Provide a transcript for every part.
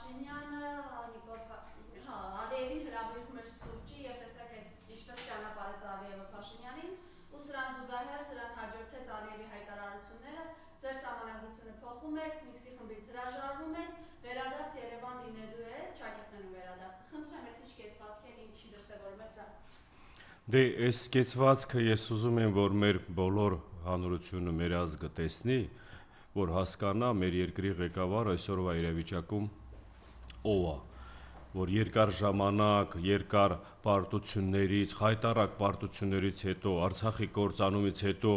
Փաշինյանը Ալիևին հրավիրում էր սուրճի եւ տեսակ այդ ինչպես ճանապարհեց Ալիևը Փաշինյանին ու սրան զուգահեռ դրան հաջորդեց Ալիևի հայտարարությունները ձեր սահմանադրությունը փոխում եք, Մինսկի խմբից հրաժարվում եք, վերադարձ Երևան լինելու է, ճակատներում վերադարձը։ Խնդրեմ, ես ինչ կեցվածք են, ինչի դրսևորում է սա։ Դե այս կեցվածքը ես ուզում եմ, որ մեր բոլոր հանրությունը, մեր ազգը տեսնի, որ հասկանա մեր երկրի ղեկավարը այսօրվա իրավիճակում ով է, որ երկար ժամանակ, երկար պարտություններից, խայտառակ պարտություններից հետո, Արցախի կործանումից հետո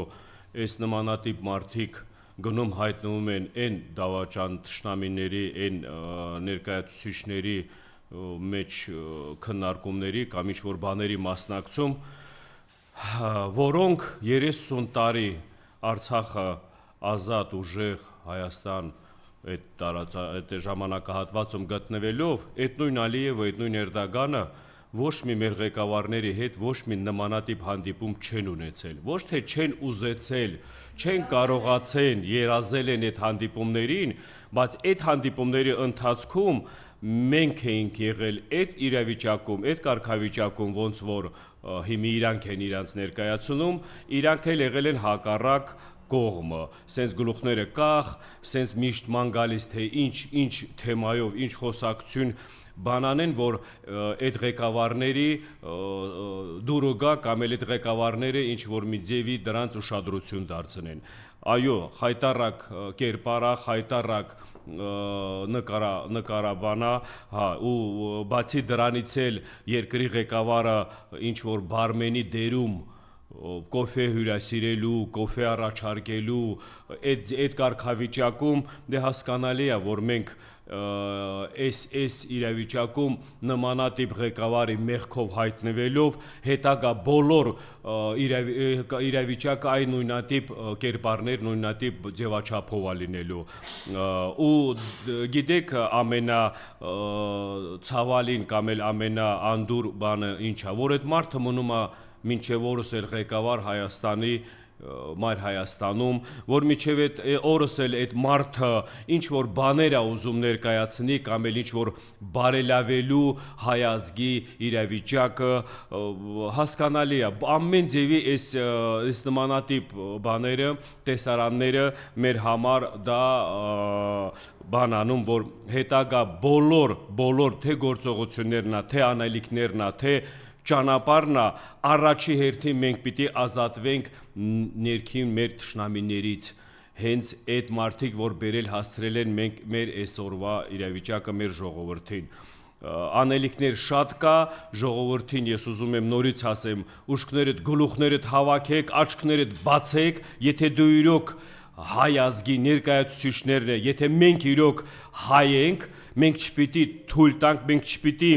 այս նմանատիպ մարդիկ գնում հայտնվում են այն դավաճան թշնամիների, այն ներկայացուցիչների մեջ քննարկումների կամ ինչ-որ բաների մասնակցում, որոնք 30 տարի Արցախը ազատ ուժեղ Հայաստան այդ ժամանակահատվածում գտնվելով, այդ նույն Ալիևը, այդ նույն Էրդողանը ոչ մի մեր ղեկավարների հետ ոչ մի նմանատիպ հանդիպում չեն ունեցել, ոչ թե չեն ուզեցել, չեն կարողացել, երազել են այդ հանդիպումներին, բայց այդ հանդիպումների ընթացքում մենք էինք եղել այդ իրավիճակում, այդ կարգավիճակում, ոնց որ հիմի իրանք են իրանց ներկայացնում, իրանք էլ եղել են հակառակ կողմը, սենց գլուխները կախ, սենց միշտ ման գալիս թե ինչ թեմայով, ինչ խոսակցություն բանանեն, որ այդ ղեկավարների դուրը գա կամ էլ այդ ղեկավարները ինչ որ մի ձևի դրանց ուշադրություն դարձնեն։ Այո, խայտառակ կերպարա, խայտառակ նկարաբանա, ու բացի դրանից էլ երկրի ղեկավարը ինչ որ բարմենի դերում կոֆե հյուրասիրելու, կոֆե առաջարկելու այդ կարգավիճակում դե հասկանալի է, որ մենք այս իրավիճակում նմանատիպ ղեկավարի մեղքով հայտնվելով հետագա բոլոր իրավիճակը այն նույնատիպ կերպարներ, նույնատիպ ձևաչափով է լինելու ու գիտեք ամենացավալին կամ էլ ամենաանդուր բանը ինչ է, որ այդ մարդը մնում է մինչև օրս էլ ղեկավար Հայաստանի Մայր Հայաստանում, որ մինչև օրս էլ այդ մարդը ինչ որ բաներ է ուզում ներկայացնի կամ էլ ինչ որ բարելավելու հայ ազգի իրավիճակը հասկանալի է, ամեն ձևի այս նմանատիպ բաները, տեսարանները մեր համար դա բանանում, որ հետագա բոլոր թե գործողություններն է, թե անելիքներն է, թե ճանապարհն է, առաջի հերթին մենք պիտի ազատվենք ներքին մեր թշնամիներից, հենց այդ մարդիկ, որ բերել հասցրել են մեր այսօրվա իրավիճակը մեր ժողովրդին։ Անելիքներ շատ կա, ժողովրդին ես ուզում եմ նորից ասեմ, ուշքներդ, գլուխներդ հավաքեք, աչքներդ բացեք, եթե դու իրոք հայ ազգի ներկայացուցիչներն է, եթե մենք իրոք հայ ենք, մենք չպիտի թույլ տանք, մենք չպիտի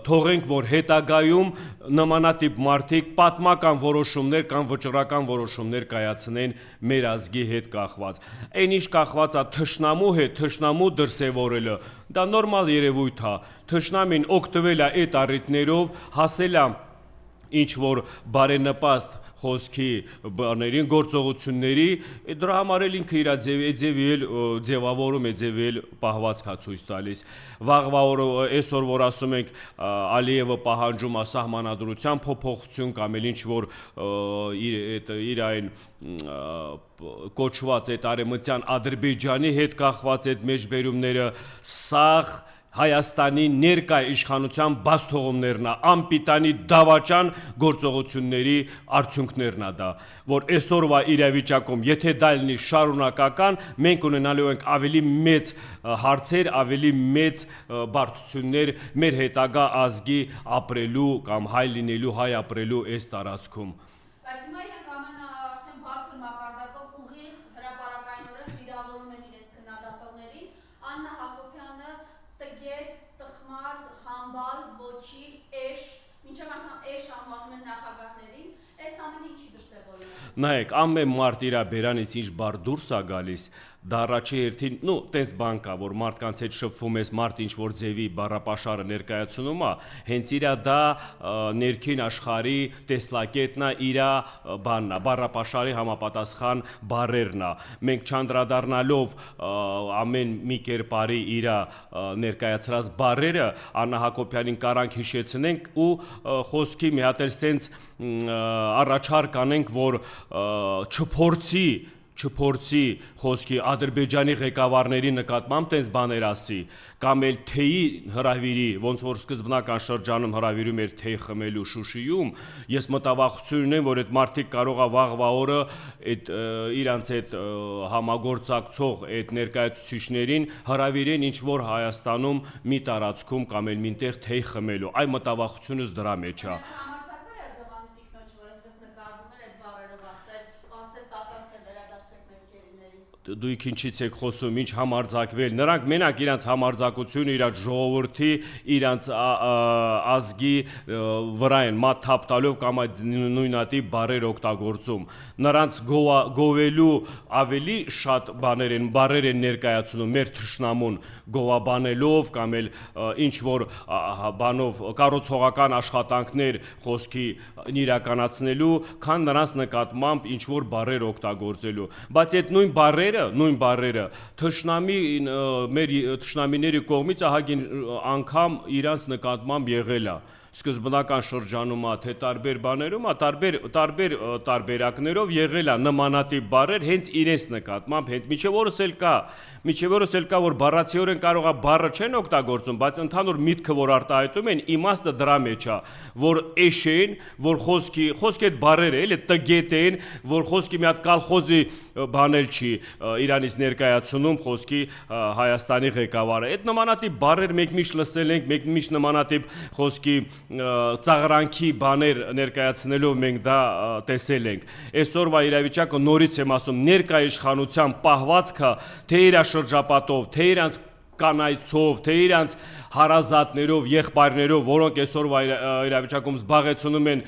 թողենք, որ հետագայում նմանատիպ մարդիկ պատմական որոշումներ կամ վճռական որոշումներ կայացնեն մեր ազգի հետ կախված։ Այն ինչ կախված է թշնամու հետ, թշնամու դրսևորելը, դա նորմալ երևույթ է։ Թշնամին օգտվել է այդ առիթներով, հասել է ինչ որ բարենպաստ խոսքի բաներին, գործողությունների, դրա համար էլ ինքը իր ձևավորում է ձևել պահվածք է ցույց տալիս։ Վաղվա օրը այսօր որ ասում ենք Ալիևը պահանջում է սահմանադրության փոփոխություն կամ էլ ինչ որ իր այն կոչված այդ արևմտյան Ադրբեջանի հետ կախված այդ մեջբերումները, սաղ Հայաստանի ներկայ իշխանության բացթողումներն է, անպիտանի դավաճան գործողությունների արդյունքներն է դա, որ այսօրվա իրավիճակում, եթե դա լինի շարունակական, մենք ունենալու ենք ավելի մեծ հարցեր, ավելի մեծ բարդություններ մեր հետագա ազգի ապրելու կամ հայ լինելու, հայ ապրելու այս տարածքում։ Բայց հիմա իրանք արդեն բարձր մակարդակով ուղիղ հրապարակայնորեն վիրավորում են իրենց քննադատողներին, Աննա Հակոբյանը տգետ, տխմար, համբալ, ոչի, էշ, մինչև անգամ էշ անվանում են նախագահներին, այս ամենը բան ինչի դրսևորում է։ Նայեք, ամեն մարդ իր բերանից ինչ բար դուրս է գալիս, դա առաջի հերթին, տենց բան կա, որ մարդկանց հետ շփվում ես, մարդ ինչ որ ձևի բառապաշարը ներկայացնում է, հենց իր դա ներքին աշխարհի տեսլակետն է, իր բանն է, բառապաշարի համապատասխան բառերն է։ Մենք չանդրադառնալով ամեն մի կերպարի իր ներկայացրած բառերը Աննա Հակոբյանին կարանք հիշեցնենք ու խոսքի մի հատ էլ սենց առաջարկ անենք, որ չփորձի խոսքի Ադրբեջանի ղեկավարների նկատմամբ տես բաներ ասի, կամ էլ թեյի հրավիրի, ոնց որ սկզբնական շրջանում հրավիրում էր թեյ խմելու Շուշիում, ես մտավախություն ունեմ, որ այդ մարդիկ կարող է վաղվա օրը այդ իրանց այդ համագործակցող այդ ներկայացուցիչներին հրավիրեն ինչ որ Հայաստանում մի տարածքում կամ էլ մինտեղ թեյ խմելու, այ մտավախությունս դրա մեջ է։ Դուք ինչից եք խոսում, ինչ համարձակվել, նրանք մենակ իրանց համարձակությունը, իրանց ժողովրդի, իրանց ազգի վրա են մատ թափ տալով կամ այդ նույնատիպ բառեր օգտագործում, նրանց գովելու ավելի շատ բառեր են ներկայացնում մեր թշնամուն գովաբանելով կամ էլ ինչ որ բանով կառուցողական աշխատանքներ խոսքի իրականացնելու, քան նրանց նկատմամբ ինչ որ բառեր օգտագործելու, բայց այդ նույն բառերը մեր թշնամիների կողմից ահագին անգամ իրանց նկատմամբ եղել է սկզբնական շրջանում թե տարբեր բաներում, տարբեր տարբերակներով եղել է նմանատիպ բառեր հենց իրենց նկատմամբ, հենց միջև օրս էլ կա, որ բառացիորեն կարող է բառը չեն օգտագործում, բայց ընդհանուր միտքը, որ արտահայտում են, իմաստը դրա մեջ է, որ էշեն, որ խոսքի այդ բառերը էլ տգետ են, որ խոսքի մի հատ կալխոզի բանել չի Իրանից ներկայացնում խոսքի Հայաստանի ղեկավարը։ Այդ նմանատիպ բառեր մենք միշտ լսել ենք, մենք միշտ նմանատիպ խոսքի ծաղրանքի բաներ ներկայացնելով մենք դա տեսել ենք։ Այսօրվա իրավիճակը նորից եմ ասում, ներկայ իշխանության պահվածքը թե իր շրջապատով, թե իրանց կանայցով, թե իրանց հարազատներով, եղբայրներով, որոնք այսօրվա իրավիճակում զբաղեցնում են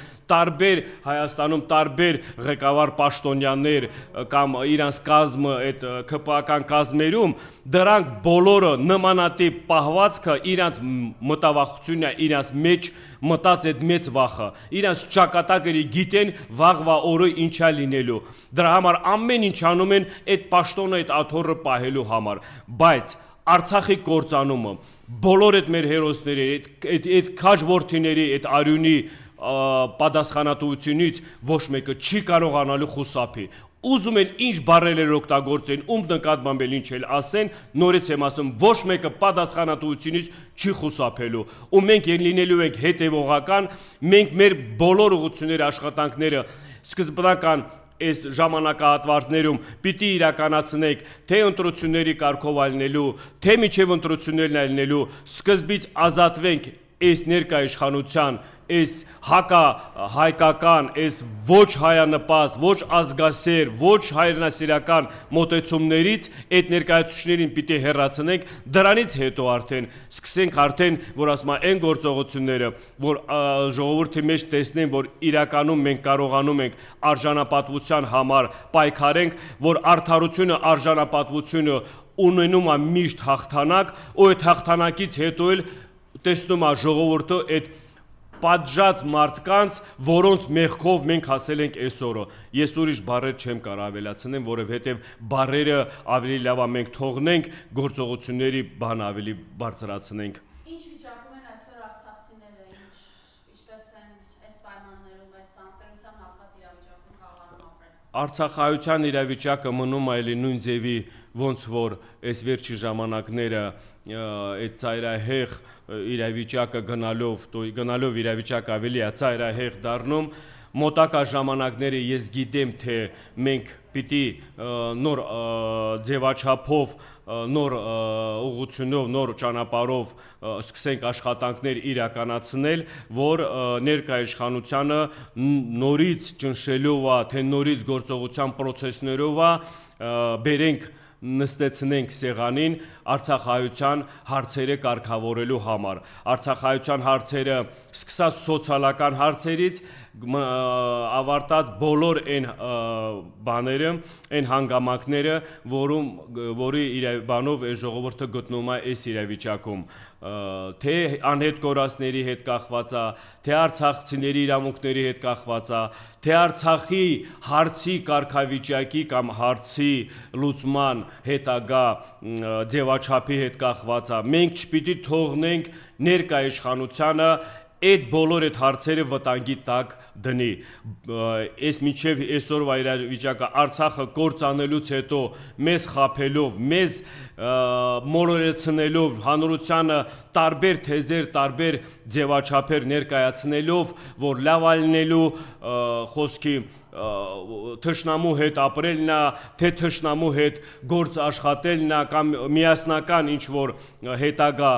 Հայաստանում տարբեր ղեկավար պաշտոնյաներ կամ իրանց կազմը այդ ԿՊԱ-կան կազմերում, դրանք բոլորը նմանատիպ պահվածքը իրանց մտավախությունն է, իրանց մեջ մտած այդ մեծ վախը, իրանց ճակատագրի գիտեն վաղվա օրը ինչա լինելու։ Դրա համար ամեն ինչ անում են այդ պաշտոնը, այդ աթոռը պահելու համար, բայց Արցախի կործանումը, բոլոր այդ մեր հերոսների, այդ քաջ որդիների, այդ արյունի պատասխանատվությունից ոչ մեկը չի կարողանալու խուսափի։ Ուզում են ինչ բառեր օգտագործեն, նկատմամբ էլ ինչ էլ ասեն, նորից եմ ասում, ոչ մեկը պատասխանատվությունից չի խուսափելու։ Ու մենք լինելու ենք հետևողական, մենք մեր բոլոր ուղղությունների աշխատանքները սկզբնական այս ժամանակահատվածներում պիտի իրականացնենք թե ընտրությունների կարգով ալնելու, թե միջև ընտրություններն ալնելու, սկզբից ազատվենք այս ներկայ իշխանության, այս հայկական, այս ոչ հայանպաստ, ոչ ազգասեր, ոչ հայրենասիրական մոտեցումներից այդ ներկայացուցիչներին պիտի հեռացնենք, դրանից հետո արդեն սկսենք որ ասում են գործողությունները, որ ժողովրդի մեջ տեսնեն, որ իրականում մենք կարողանում ենք արժանապատվության համար պայքարենք, որ արդարությունը, արժանապատվությունը ունենում է միշտ հաղթանակ, ու այդ հաղթանակից հետո էլ տեսնում է ժողովուրդը այդ պատժած մարդկանց, որոնց մեղքով մենք հասել ենք այսօրը։ Ես ուրիշ բառեր չեմ կարող ավելացնեմ, որովհետև բառերը ավելի լավ է մենք թողնենք, գործողությունների բան ավելի բարձրացնենք։ Ինչ վիճակում են այսօր արցախցիները, ինչպես են այս պայմաններում, այս անկերության հաղթած իրավիճակում կարողանում ապրել։ Արցախայության իրավիճակը մնում է նույն ձևի, ոնց որ այս վերջի ժամանակները այդ ծայրահեղ իրավիճակը գնալով իրավիճակը ավելի է ծայրահեղ դառնում, մոտակա ժամանակները ես գիտեմ, թե մենք պիտի նոր ձևաչափով, նոր ուղղությունով, նոր ճանապարհով սկսենք աշխատանքներ իրականացնել, որ ներկայ իշխանությանը նորից ճնշելով, թե նորից գործողության process-ներով բերենք նստեցնենք սեղանին Արցախայության հարցերը կարգավորելու համար։ Արցախայության հարցերը սկսած սոցիալական հարցերից ավարտած բոլոր այն բաները, այն հանգամանքները, որի բանով այս ժողովուրդը գտնվում է այս իրավիճակում, թե անհետ կորածների հետ կախված է, թե արցախցիների իրավունքների հետ կախված է, թե Արցախի հարցի կարգավիճակի կամ հարցի լուծման հետագա ձևաչափի հետ կախված է։ Մենք չպիտի թողնենք ներկա իշխանությանը այդ բոլոր այդ հարցերը վտանգի տակ դնի։ Այս միջև այսօրվա իրավիճակը Արցախը կործանելուց հետո մեզ խաբելով, մեզ մոլորեցնելով, հանրությանը տարբեր թեզեր, տարբեր ձևաչափեր ներկայացնելով, որ լավ ալնելու խոսքի թշնամու հետ ապրելն է, թե թշնամու հետ գործ աշխատելն է կամ միասնական ինչ որ հետագա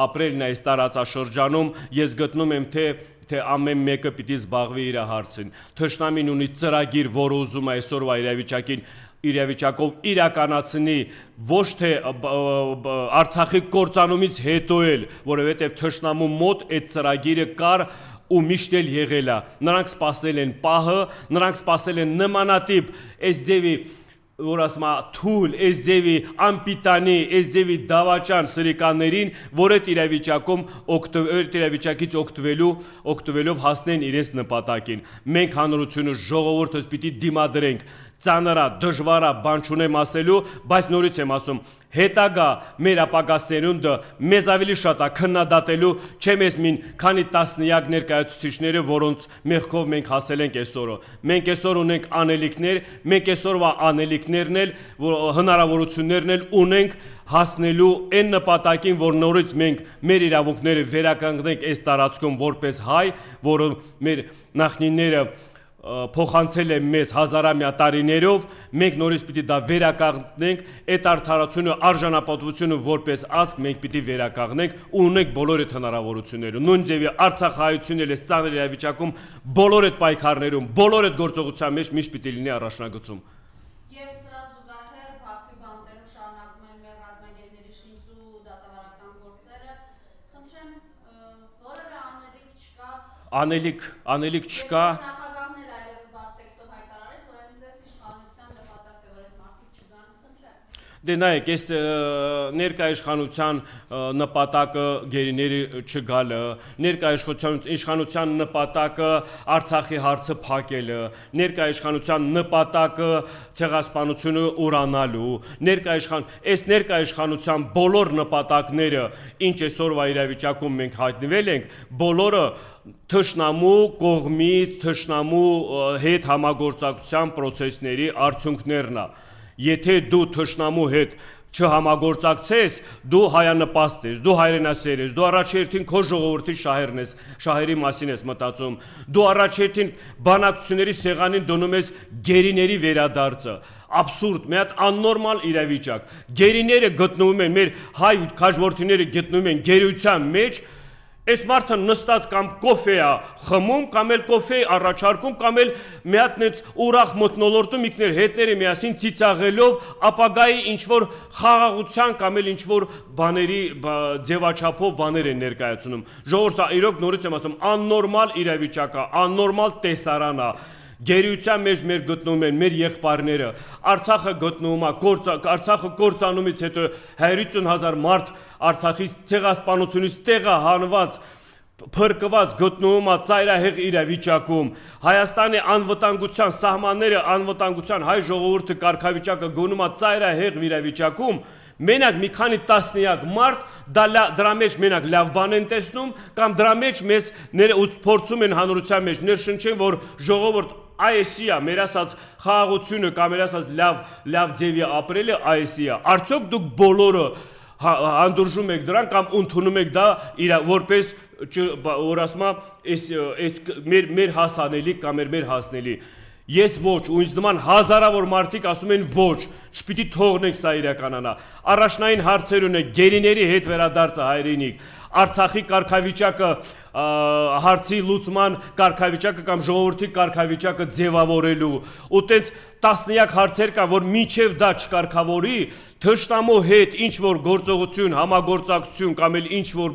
ապրելն է այս տարածաշրջանում, ես գտնում եմ թե ամեն մեկը պիտի զբաղվի իր հարցին։ Թշնամին ունի ծրագիր, որը ուզում է այսօրվա իրավիճակով իրականացնի ոչ թե Արցախի կործանումից հետո էլ, որովհետև թշնամու մոտ այդ ծրագիրը կար ու միշտ էլ եղել է։ Նրանք սպասել են պահը, նրանք սպասել են նմանատիպ այս ձևի որ ասում է թույլ, այս ձևի անպիտանի, այս ձևի դավաճան սրիկաներին, որ այդ իրավիճակից օգտվելով հասնեն իրենց նպատակին։ Մենք հանրությունը ժողովուրդը պիտի դիմադրենք, ծանրա, դժվարա, բան չունեմ ասելու, բայց նորից եմ ասում, հետագա մեր ապագա սերունդը մեզ ավելի շատ է քննադատելու, չէ մեզ մին քանի տասնյակ ներկայացուցիչները, որոնց մեղքով մենք հասել ենք այսօրը։ Մենք այսօր ունենք անելիքներ, մենք այսօրվա անելիքներն էլ, հնարավորություններն էլ ունենք հասնելու այն նպատակին, որ նորից մենք մեր իրավունքները վերականգնենք այս տարածքում որպես հայ, որը մեր նախնիները փոխանցել է մեզ հազարամյա տարիներով, մենք նորից պիտի դա վերականգնենք, այդ արդարությունը, արժանապատվությունը որպես ազգ մենք պիտի վերականգնենք ու ունենք բոլոր այդ հնարավորությունները։ Նույն ձևի Արցախայությունն էլ այս ծանր իրավիճակում բոլոր այդ պայքարներում, բոլոր այդ գործողության մեջ միշտ պիտի լինի առաջնագծում։ Եվ սրա զուգահեռ Բաքվի բանտերում շարունակում են մեր ռազմագերների շինծու դատավարական գործերը։ Խնդրեմ, որևէ անելիք չկա։ Դե նայեք, այս ներկա իշխանության նպատակը գերիների չգալը, ներկա իշխանության նպատակը Արցախի հարցը փակելը, ներկա իշխանության նպատակը ցեղասպանությունը ուրանալու, այս ներկա իշխանության բոլոր նպատակները, ինչ այսօրվա իրավիճակում մենք հայտնվել ենք, բոլորը թշնամու կողմից, թշնամու հետ համագործակցության process-ների արդյունքներն է։ Եթե դու թշնամու հետ չհամագործակցես, դու հայանպաստ ես, դու հայրենասեր ես, դու առաջերտին քո ժողովրդի շահերի մասին ես մտածում, դու առաջերտին բանակցությունների սեղանին դնում ես գերիների վերադարձը, абսուրդ, մի հատ աննորմալ իրավիճակ։ Գերիները գտնվում են, մեր հայ քաջորդիները գտնվում են գերիության մեջ, այս մարդը նստած կամ կոֆե է խմում, կամ էլ կոֆե առաջարկում, կամ էլ մի հատ նենց ուրախ մթնոլորտում ինքներ հետները միասին ծիծաղելով ապագայի ինչ-որ խաղաղության կամ էլ ինչ-որ բաների ձևաչափով բաներ են ներկայացնում։ Ժողովուրդը իրոք նորից եմ ասում, աննորմալ իրավիճակ է, աննորմալ տեսարան է։ Գերիության մեջ մեր գտնվում են մեր եղբայրները, Արցախը գտնվում է, Արցախը կործանումից հետո 150,000 մարդ Արցախից ցեղասպանությունից տեղը հանված, փրկված գտնվում է ծայրահեղ իրավիճակում, Հայաստանի անվտանգության սահմանները, անվտանգության հայ ժողովուրդը կարգավիճակը գնում է ծայրահեղ իրավիճակում, մենակ մի քանի տասնյակ մարդ դրա մեջ մենակ լավ բան են տեսնում կամ դրա մեջ մեզ փորձում են հանրության մեջ ներշնչեն, որ ժողովուրդ այսի է, մեր ասած խաղաղությունը կամ մեր ասած լավ ձևի ապրելը այսի է։ Արդյոք դուք բոլորը հանդուրժում եք դրան կամ ընդունում եք դա որպես որ ասում է մեր հասանելիք կամ մեր հասնելի։ Ես ոչ, ու ինձ նման հազարավոր մարդիկ ասում են ոչ, չպիտի թողնենք սա իրականանա։ Առաջնային հարցեր ունենք գերիների հետ վերադարձը հայրենիք, Արցախի կարգավիճակը հարցի լուծման կարգավիճակը կամ ժողովրդի կարգավիճակը ձևավորելու ու տենց տասնյակ հարցեր կա, որ մինչև դա չկարգավորի, թշնամու հետ ինչ որ գործողություն, համագործակցություն կամ էլ ինչ որ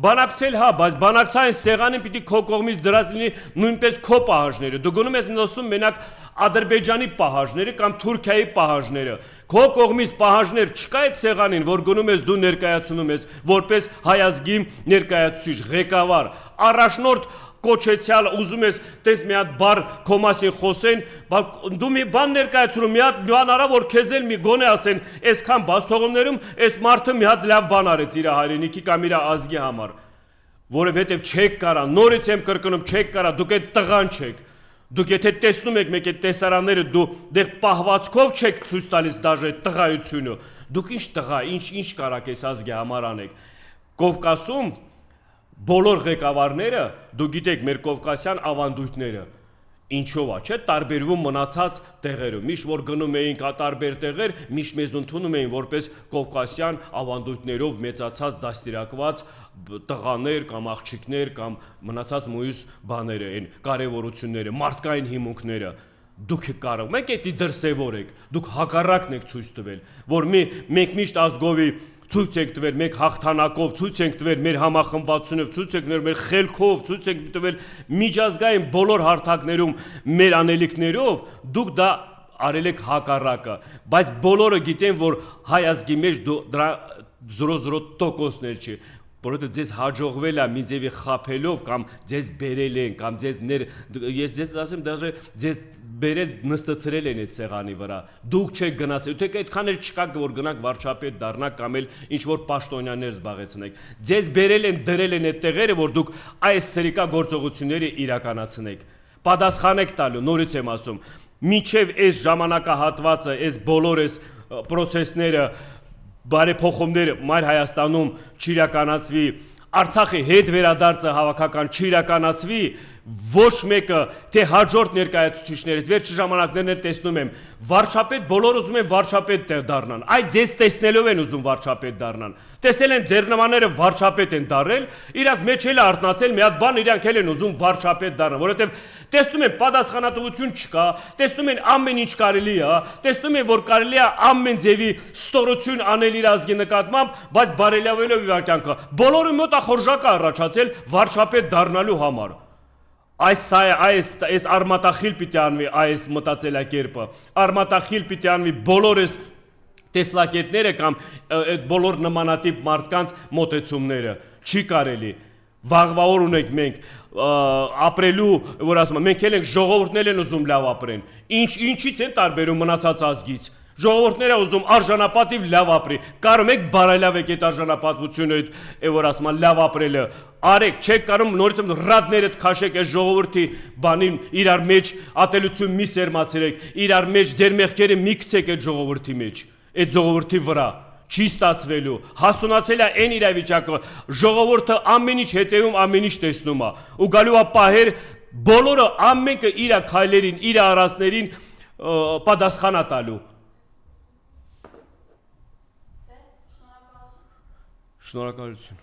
բանակցել հա, բայց բանակցային սեղանին պիտի քո կողմից դրած լինի նույնպես քո պահանջները։ Դու գնում ես նոսում մենակ Ադրբեջանի պահանջները կամ Թուրքիայի պահանջները։ Քո կողմից պահանջներ չկա այդ սեղանին, որ գնում ես դու ներկայացնում ես որպես հայ ազգի ներկայացուցիչ, ղեկավար, առաջնորդ կոչեցյալ ուզում ես տես մի հատ բար քո մասին խոսեն, դու մի բան ներկայացնում, մի հատ բան արա, որ քեզ էլ մի գոնե ասեն, այսքան բաստողումներում այս մարդը մի հատ լավ բան արեց իր հայրենիքի կամ իր ազգի համար, որովհետև չեք կարա, նորից եմ կրկնում, չեք կարա, դուք այդ տղան չեք, դուք եթե տեսնում եք մեկ այդ տեսարանները, դու դեղ պահվածքով չեք ցույց տալիս դաժե տղայությունը, դուք ինչ տղա, ինչ կարաք այս ազգի համար անեք, Կովկասում բոլոր ղեկավարները, դու գիտեք մեր կովկասյան ավանդույթները, ինչով է, չէ, տարբերվում մնացած տեղերում, միշտ որ գնում էինք տարբեր տեղեր, միշտ մեզ ընդունում էին որպես կովկասյան ավանդույթներով մեծացած դաստիարակված տղաներ կամ աղջիկներ կամ մնացած մյուս բաները, այն կարևորությունները, մարդկային հիմունքները, դուք կարող եք էդի դրսևորեք, դուք հակառակն եք ցույց տվել, որ մենք միշտ ազգովի ցույց ենք տվել, մենք հաղթանակով, ցույց ենք տվել մեր համախմբվածությունով, ցույց ենք տվել մեր խելքով, ցույց ենք տվել միջազգային բոլոր հարթակներում մեր անելիքներով, դուք դա արել եք հակառակը, բայց բոլորը գիտեն, որ հայ ազգի մեջ դրա 0.0% չի, որովհետև ձեզ հաջողվել է մի ձևի խափելով կամ ձեզ բերել են կամ ես ձեզ ասեմ դաժե ձեզ բերել նստացրել են այդ սեղանի վրա դուք չեք գնացել թե այդքան էլ չկա որ գնաք վարչապետ դառնաք կամ էլ ինչ որ պաշտոնյաներ զբաղեցնեք ձեզ բերել են դրել են այդ տեղերը որ դուք այս սրիկա գործողությունները իրականացնեք պատասխանեք տալու նորից եմ ասում մինչև այս ժամանակահատվածը այս բոլոր այս process-ները բարեփոխումներ Մայր Հայաստանում չիրականացվի, Արցախի հետ վերադարձը հավաքական չիրականացվի, ոչ մեկը թե հաջորդ ներկայացուցիչներից վերջի ժամանակներն էլ տեսնում եմ, վարչապետ բոլորը ուզում են վարչապետ դառնան, այդ ձեզ տեսնելով են ուզում վարչապետ դառնան, տեսել են ձեր նմանները վարչապետ են դառել, իրաց մեջ էլ արտնացել մի հատ բան իրանք էլ են ուզում վարչապետ դառնան, որովհետև տեսնում են պատասխանատվություն չկա, տեսնում են ամեն ինչ կարելի է, տեսնում են որ կարելի է ամեն ձևի ստորություն անել իր ազգի նկատմամբ, բայց բարելավելով իր կյանքը, բոլորը մոտ ախորժակ առաջացել վարչապետ դառնալու համար այս արմատախիլ պիտի անվի այս մտածելակերպը, արմատախիլ պիտի անվի բոլոր այս տեսլակետները կամ այդ բոլոր նմանատիպ մարդկանց մոտեցումները, չի կարելի, վաղվա օր ունենք մենք ապրելու, որ ասում եմ, մենք էլ ենք ժողովուրդներ են ուզում լավ ապրեն, ինչից են տարբերում մնացած ազգից, ժողովուրդները ուզում արժանապատիվ լավ ապրի, կարող եք բարելավեք այդ արժանապատվությունը, որ ասում եմ լավ ապրելը, արեք, չեք կարող նորից ռադներդ քաշեք այս ժողովրդի բանին իրար մեջ ատելություն մի սերմացրեք, իրար մեջ ձեր մեղքերը մի գցեք այդ ժողովրդի մեջ, այդ ժողովրդի վրա, չի ստացվելու, հասունացել է այն իրավիճակը, ժողովուրդը ամեն ինչ հետևում, ամեն ինչ տեսնում է, ու գալու է պահեր, բոլորը ամենքը իր քայլերին, իր արածներին պատասխան տալու Շնորհակալություն